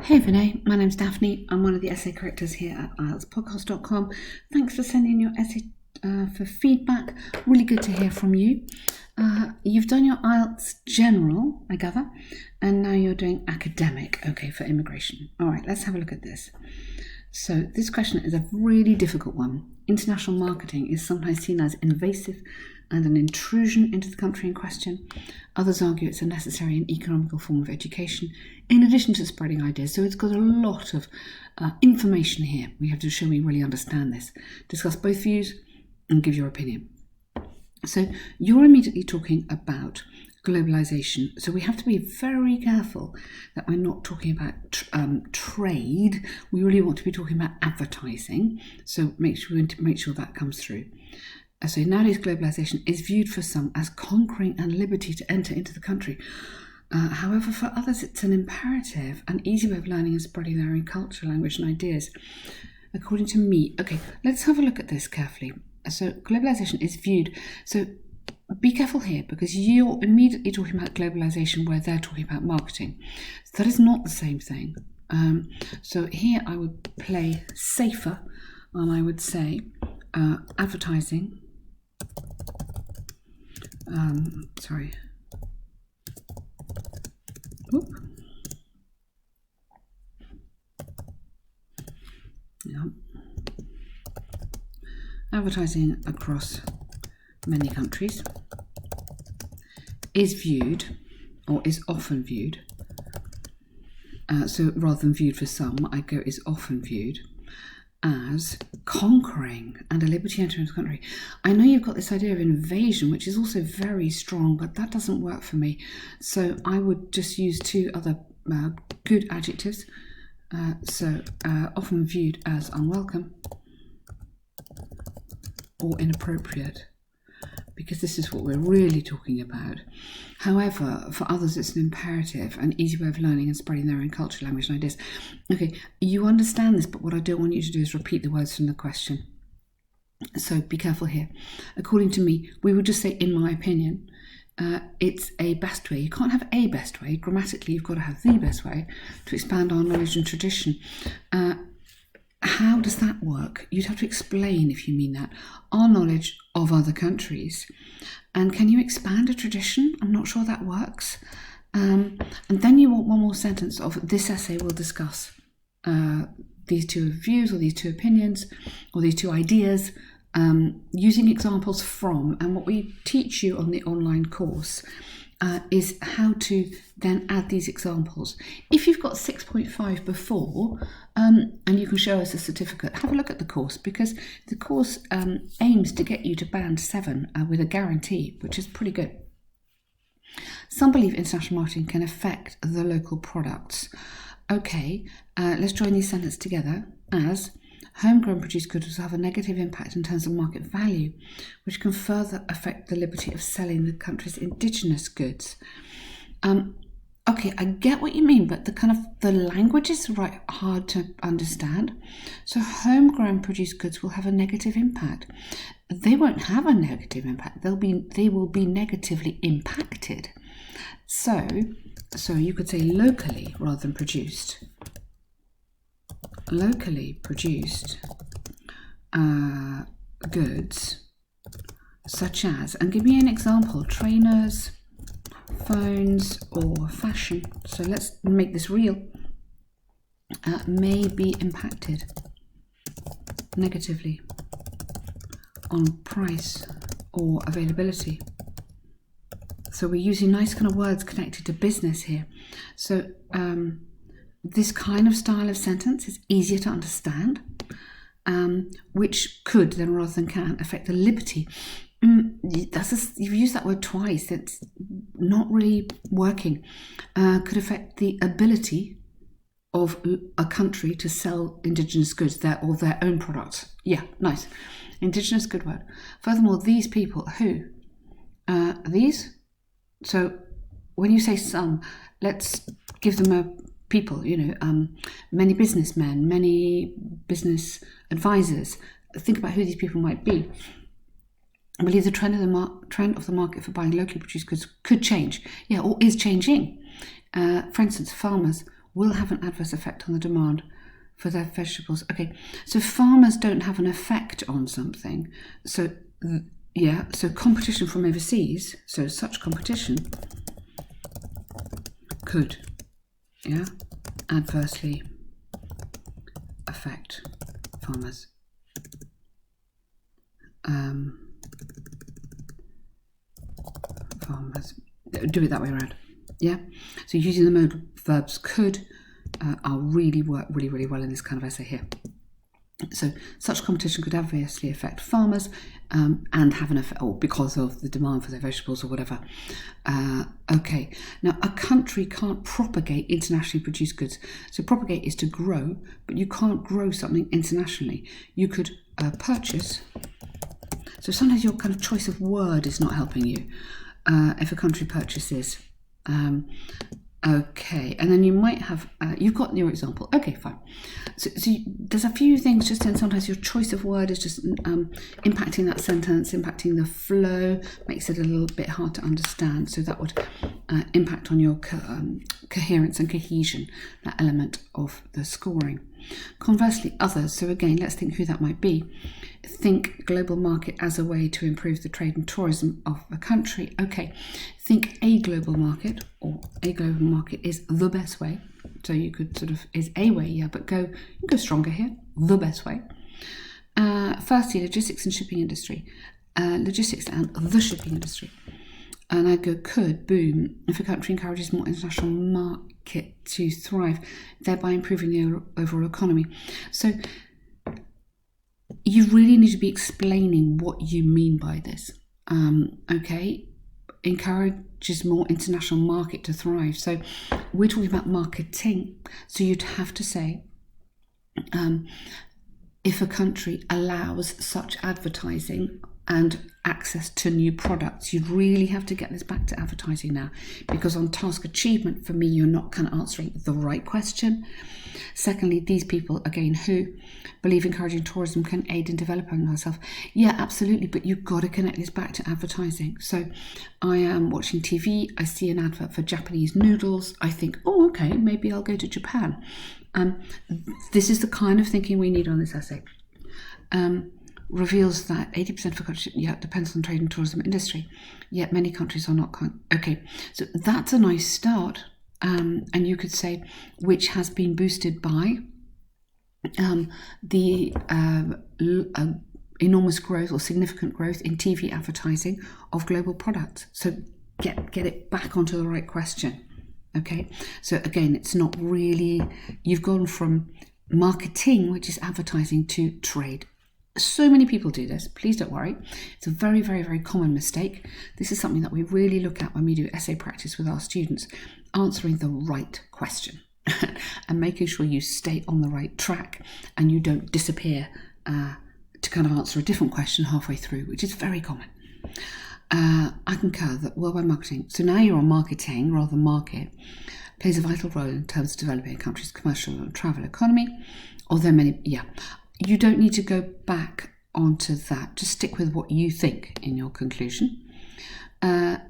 Hey Vinay, my name's Daphne. I'm one of the essay correctors here at IELTSpodcast.com. Thanks for sending your essay for feedback. Really good to hear from you. You've done your IELTS General, I gather, and now you're doing Academic, okay, for immigration. All right, let's have a look at this. So this question is a really difficult one. International marketing is sometimes seen as invasive and an intrusion into the country in question. Others argue it's a necessary and economical form of education, in addition to spreading ideas. So it's got a lot of information here. We have to show we really understand this. Discuss both views and give your opinion. So you're immediately talking about globalization. So we have to be very careful that we're not talking about trade. We really want to be talking about advertising. So make sure that comes through. So nowadays globalization is viewed for some as conquering and liberty to enter into the country. However, for others it's an imperative, an easy way of learning and spreading their own culture, language and ideas. According to me, okay, let's have a look at this carefully. So globalization is viewed, so be careful here because you're immediately talking about globalization where they're talking about marketing. So that is not the same thing. So here I would play safer and I would say advertising. Advertising across many countries is viewed, or is often viewed, so rather than viewed for some, I go is often viewed as conquering and a liberty to enter into the country. I know you've got this idea of invasion, which is also very strong, but that doesn't work for me. So I would just use two other good adjectives. Often viewed as unwelcome or inappropriate, because this is what we're really talking about. However, for others it's an imperative, an easy way of learning and spreading their own culture, language and ideas. Okay, you understand this, but what I don't want you to do is repeat the words from the question. So be careful here. According to me, we would just say, in my opinion, it's a best way. You can't have a best way. Grammatically, you've got to have the best way to expand our knowledge and tradition. How does that work? You'd have to explain, if you mean that, our knowledge of other countries. And can you expand a tradition? I'm not sure that works. And then you want one more sentence of this essay will discuss these two views or these two opinions or these two ideas using examples from. And what we teach you on the online course is how to then add these examples. If you've got 6.5 before and you can show us a certificate, have a look at the course, because the course aims to get you to band 7 with a guarantee, which is pretty good. Some believe international marketing can affect the local products. Okay, let's join these sentences together as homegrown produced goods will have a negative impact in terms of market value, which can further affect the liberty of selling the country's indigenous goods. Okay, I get what you mean, but the language is hard to understand. So homegrown produced goods will have a negative impact. They won't have a negative impact. They will be negatively impacted. So you could say locally rather than produced. Locally produced goods such as, and give me an example, trainers, phones or fashion. So let's make this real. May be impacted negatively on price or availability. So we're using nice kind of words connected to business here. So this kind of style of sentence is easier to understand, which could then rather than can affect the liberty. You've used that word twice. It's not really working. Could affect the ability of a country to sell indigenous goods or their own products. Yeah, nice. Indigenous, good word. Furthermore, these people who? These? So when you say some, let's give them a people, many businessmen, many business advisors. Think about who these people might be. I believe the trend of the market for buying locally produced goods could change, or is changing. For instance, farmers will have an adverse effect on the demand for their vegetables. Okay, so farmers don't have an effect on something. So yeah, so competition from overseas, so such competition could, yeah, adversely affect farmers. Farmers, do it that way around. Yeah, so using the modal verbs could are really work really well in this kind of essay here. So such competition could adversely affect farmers and have an effect, or because of the demand for their vegetables or whatever. Okay, now a country can't propagate internationally produced goods. So propagate is to grow, but you can't grow something internationally. You could purchase. So sometimes your kind of choice of word is not helping you. If a country purchases, okay, and then you might have, you've got your example, okay, fine. So there's a few things just in, sometimes your choice of word is just impacting that sentence, impacting the flow, makes it a little bit hard to understand, so that would impact on your coherence and cohesion, that element of the scoring. Conversely, others, so again, let's think who that might be. Think global market as a way to improve the trade and tourism of a country. Okay, think a global market, or a global market is the best way. So you could sort of, is a way, yeah, but go stronger here, the best way. Firstly, logistics and shipping industry. Logistics and the shipping industry. And I'd go could, boom, if a country encourages more international market to thrive, thereby improving the overall economy. So you really need to be explaining what you mean by this. Okay, encourages more international market to thrive. So we're talking about marketing. So you'd have to say, if a country allows such advertising and access to new products, you'd really have to get this back to advertising now, because on task achievement, for me, you're not kind of answering the right question. Secondly, these people, again, who believe encouraging tourism can aid in developing ourselves. Yeah, absolutely, but you've got to connect this back to advertising. So I am watching TV, I see an advert for Japanese noodles, I think, oh, okay, maybe I'll go to Japan. This is the kind of thinking we need on this essay. Reveals that 80% of countries, depends on trade and tourism industry, yet many countries are not. Okay, so that's a nice start. And you could say, which has been boosted by the enormous growth or significant growth in TV advertising of global products. So get it back onto the right question. Okay, so again, it's not really, you've gone from marketing, which is advertising, to trade. So many people do this. Please don't worry. It's a very, very, very common mistake. This is something that we really look at when we do essay practice with our students, answering the right question and making sure you stay on the right track and you don't disappear to kind of answer a different question halfway through, which is very common. I concur that worldwide marketing, so now you're on marketing rather than market, plays a vital role in terms of developing a country's commercial and travel economy. Although many, you don't need to go back onto that. Just stick with what you think in your conclusion. I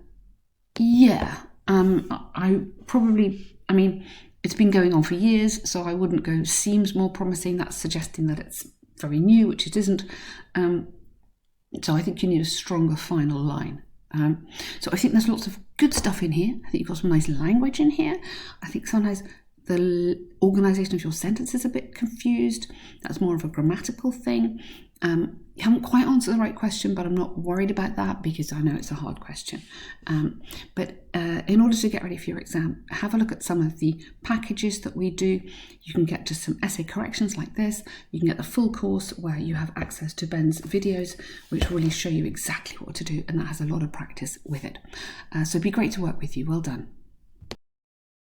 mean, it's been going on for years, so I wouldn't go, seems more promising. That's suggesting that it's very new, which it isn't. So I think you need a stronger final line. So I think there's lots of good stuff in here. I think you've got some nice language in here. I think sometimes the organisation of your sentence is a bit confused. That's more of a grammatical thing. You haven't quite answered the right question, but I'm not worried about that because I know it's a hard question. But in order to get ready for your exam, have a look at some of the packages that we do. You can get to some essay corrections like this. You can get the full course where you have access to Ben's videos, which really show you exactly what to do, and that has a lot of practice with it. So it'd be great to work with you. Well done.